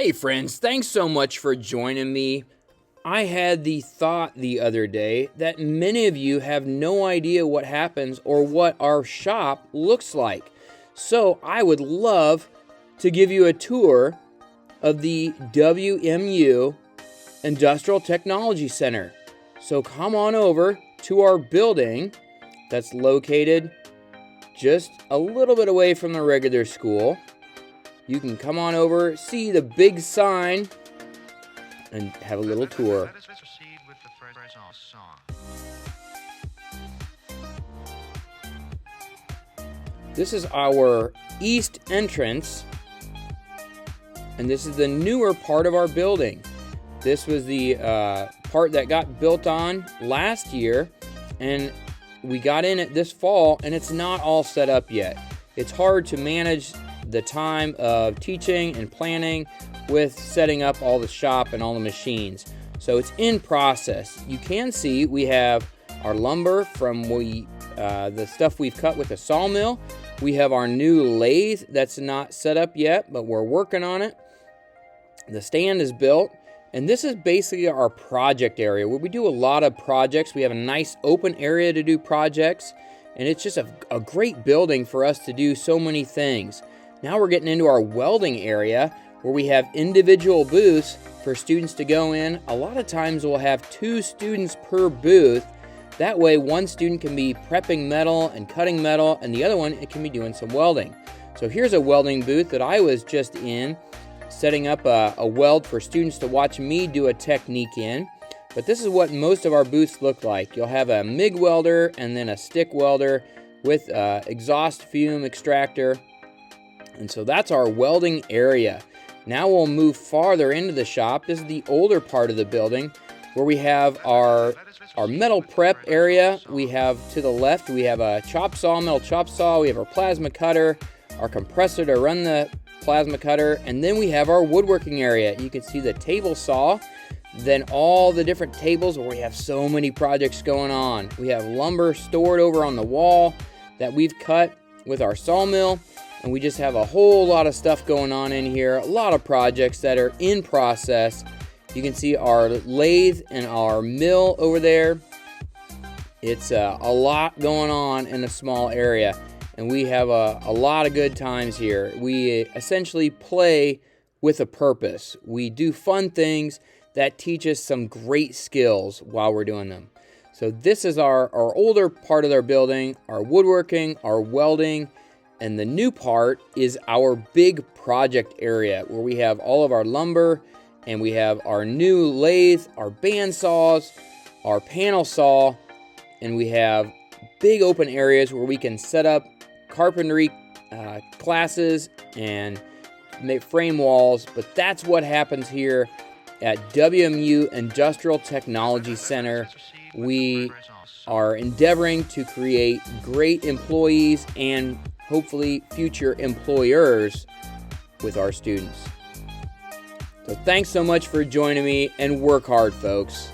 Hey friends, thanks so much for joining me. I had the thought the other day that many of you have no idea what happens or what our shop looks like. So I would love to give you a tour of the WMU Industrial Technology Center. So come on over to our building that's located just a little bit away from the regular school. You can come on over, see the big sign, and have a little tour. This is our east entrance, and this is the newer part of our building. This was the part that got built on last year, and we got in it this fall, and it's not all set up yet. It's hard to manage the time of teaching and planning with setting up all the shop and all the machines. So it's in process. You can see we have our lumber from the stuff we've cut with the sawmill. We have our new lathe that's not set up yet, but we're working on it. The stand is built, and this is basically our project area where we do a lot of projects. We have a nice open area to do projects, and it's just a great building for us to do so many things. Now we're getting into our welding area where we have individual booths for students to go in. A lot of times we'll have 2 students per booth. That way one student can be prepping metal and cutting metal, and the other one it can be doing some welding. So here's a welding booth that I was just in, setting up a weld for students to watch me do a technique in. But this is what most of our booths look like. You'll have a MIG welder and then a stick welder with exhaust fume extractor. And so that's our welding area. Now we'll move farther into the shop. This is the older part of the building where we have our metal prep area. We have to the left, we have a chop saw, metal chop saw. We have our plasma cutter, our compressor to run the plasma cutter. And then we have our woodworking area. You can see the table saw, then all the different tables where we have so many projects going on. We have lumber stored over on the wall that we've cut with our sawmill. And we just have a whole lot of stuff going on in here, a lot of projects that are in process. You can see our lathe and our mill over there. It's a lot going on in a small area, and we have a lot of good times here. We essentially play with a purpose. We do fun things that teach us some great skills while we're doing them. So this is our older part of our building, our woodworking, our welding. And the new part is our big project area where we have all of our lumber, and we have our new lathe, our band saws, our panel saw, and we have big open areas where we can set up carpentry classes and make frame walls. But that's what happens here at WMU Industrial Technology Center. We are endeavoring to create great employees and hopefully future employers with our students. So thanks so much for joining me, and work hard, folks.